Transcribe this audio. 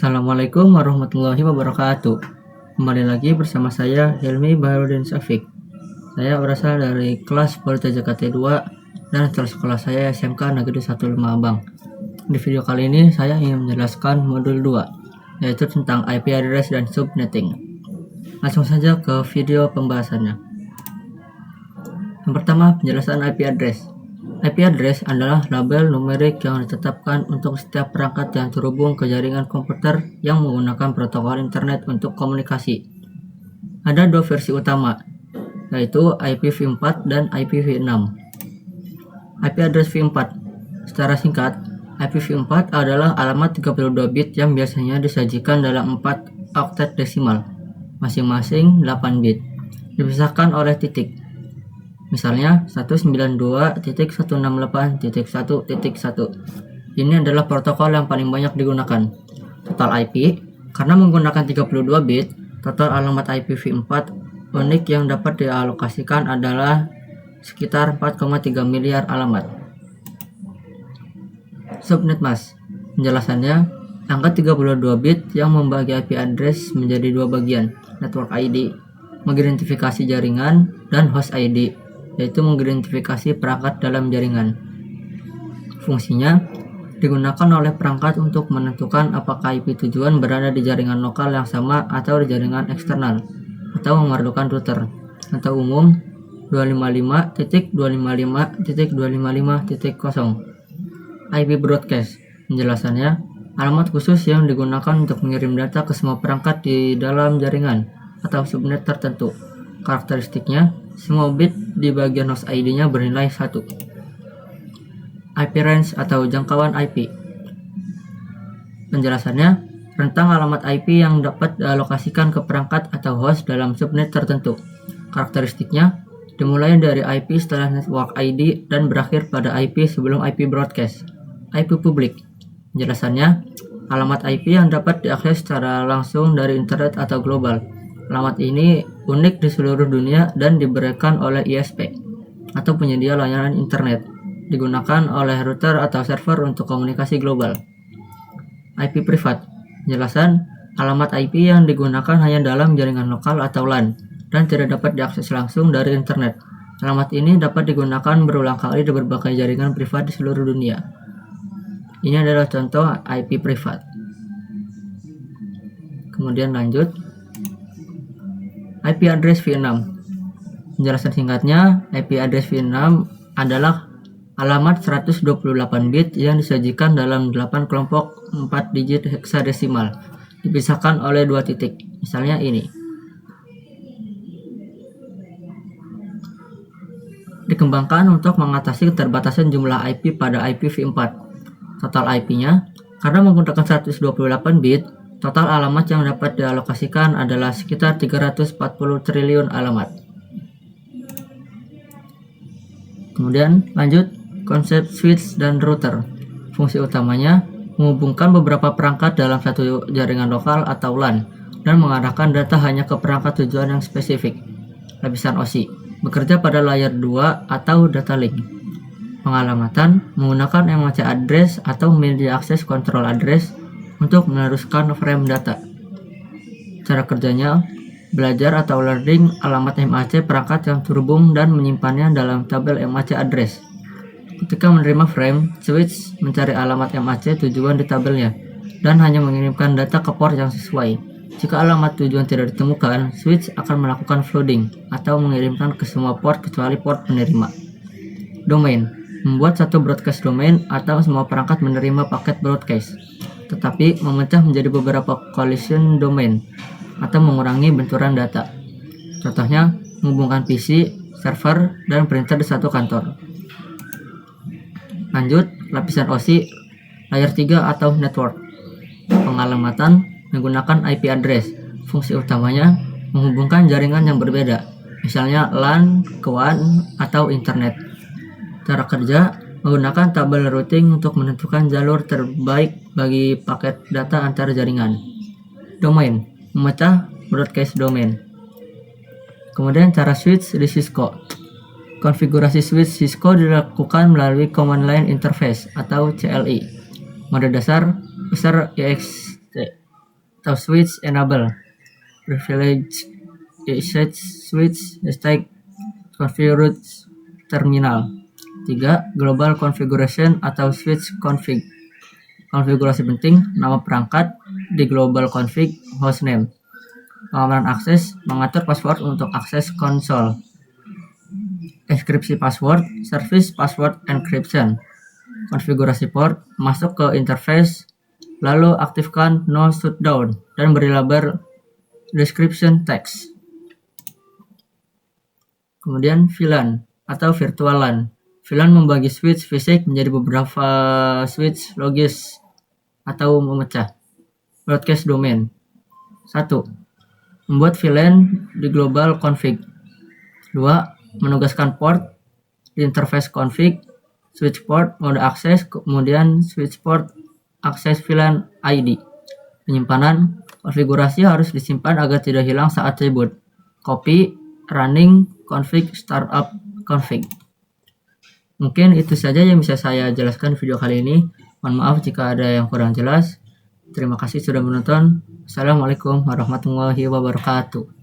Assalamualaikum warahmatullahi wabarakatuh. Kembali lagi bersama saya Hilmi Baharudin Syafiq. Saya berasal dari kelas Politeja KT2 dan asal sekolah saya SMK Negeri 1 Lemabang. Di video kali ini saya ingin menjelaskan modul 2, yaitu tentang IP address dan subnetting. Langsung saja ke video pembahasannya. Yang pertama, penjelasan IP address. IP address adalah label numerik yang ditetapkan untuk setiap perangkat yang terhubung ke jaringan komputer yang menggunakan protokol internet untuk komunikasi. Ada dua versi utama, yaitu IPv4 dan IPv6. IP address v4. Secara singkat, IPv4 adalah alamat 32 bit yang biasanya disajikan dalam 4 oktet desimal, masing-masing 8 bit, dipisahkan oleh titik. Misalnya 192.168.1.1. Ini adalah protokol yang paling banyak digunakan. Total IP, karena menggunakan 32 bit, total alamat IPv4 unik yang dapat dialokasikan adalah sekitar 4,3 miliar alamat. Subnet mask. Penjelasannya, angka 32 bit yang membagi IP address menjadi dua bagian, network ID, mengidentifikasi jaringan, dan host ID, yaitu mengidentifikasi perangkat dalam jaringan. Fungsinya digunakan oleh perangkat untuk menentukan apakah IP tujuan berada di jaringan lokal yang sama atau di jaringan eksternal, atau memerlukan router atau umum 255.255.255.0. IP broadcast. Penjelasannya, alamat khusus yang digunakan untuk mengirim data ke semua perangkat di dalam jaringan atau subnet tertentu. Karakteristiknya, semua bit di bagian host ID-nya bernilai 1. IP range atau jangkauan IP. Penjelasannya, rentang alamat IP yang dapat dialokasikan ke perangkat atau host dalam subnet tertentu. Karakteristiknya, dimulai dari IP setelah network ID dan berakhir pada IP sebelum IP broadcast. IP publik. Penjelasannya, alamat IP yang dapat diakses secara langsung dari internet atau global. Alamat ini unik di seluruh dunia dan diberikan oleh ISP atau penyedia layanan internet, digunakan oleh router atau server untuk komunikasi global. IP privat. Penjelasan, alamat IP yang digunakan hanya dalam jaringan lokal atau LAN dan tidak dapat diakses langsung dari internet. Alamat ini dapat digunakan berulang kali di berbagai jaringan privat di seluruh dunia. Ini adalah contoh IP privat. Kemudian lanjut, IP address v6. Penjelasan singkatnya, IP address v6 adalah alamat 128 bit yang disajikan dalam 8 kelompok 4 digit heksadesimal, dipisahkan oleh 2 titik. Misalnya ini. Dikembangkan untuk mengatasi keterbatasan jumlah IP pada IPv4. Total IP-nya, karena menggunakan 128 bit, total alamat yang dapat dialokasikan adalah sekitar 340 triliun alamat. Kemudian lanjut, konsep switch dan router. Fungsi utamanya menghubungkan beberapa perangkat dalam satu jaringan lokal atau LAN dan mengarahkan data hanya ke perangkat tujuan yang spesifik. Lapisan OSI bekerja pada layer 2 atau data link. Pengalamatan menggunakan MAC address atau media access control address untuk meneruskan frame data. Cara kerjanya, belajar atau learning alamat MAC perangkat yang terhubung dan menyimpannya dalam tabel MAC address. Ketika menerima frame, switch mencari alamat MAC tujuan di tabelnya dan hanya mengirimkan data ke port yang sesuai. Jika alamat tujuan tidak ditemukan, switch akan melakukan flooding atau mengirimkan ke semua port kecuali port penerima. Domain membuat satu broadcast domain atau semua perangkat menerima paket broadcast, tetapi memecah menjadi beberapa collision domain atau mengurangi benturan data. Contohnya, menghubungkan PC, server, dan printer di satu kantor. Lanjut, lapisan OSI, layer 3 atau network. Pengalamatan menggunakan IP address. Fungsi utamanya menghubungkan jaringan yang berbeda, misalnya LAN ke WAN atau internet. Cara kerja, menggunakan tabel routing untuk menentukan jalur terbaik bagi paket data antar jaringan. Domain, memecah broadcast domain. Kemudian cara switch di Cisco. Konfigurasi switch Cisco dilakukan melalui Command Line Interface atau CLI. Mode dasar besar EXT. atau switch enable, privilege usage switch #configure terminal. 3. Global configuration atau switch config. Konfigurasi penting, nama perangkat di global config hostname. Pengamanan akses, mengatur password untuk akses konsol. Enkripsi password, service password encryption. Konfigurasi port, masuk ke interface, lalu aktifkan no shutdown dan beri label description text. Kemudian VLAN atau virtual LAN. VLAN membagi switch fisik menjadi beberapa switch logis atau memecah. Broadcast domain. 1. Membuat VLAN di global config. 2. Menugaskan port di interface config, switch port, mode akses, kemudian switch port, akses VLAN ID. Penyimpanan, konfigurasi harus disimpan agar tidak hilang saat reboot. Copy, running, config, startup, config. Mungkin itu saja yang bisa saya jelaskan video kali ini. Mohon maaf jika ada yang kurang jelas. Terima kasih sudah menonton. Assalamualaikum warahmatullahi wabarakatuh.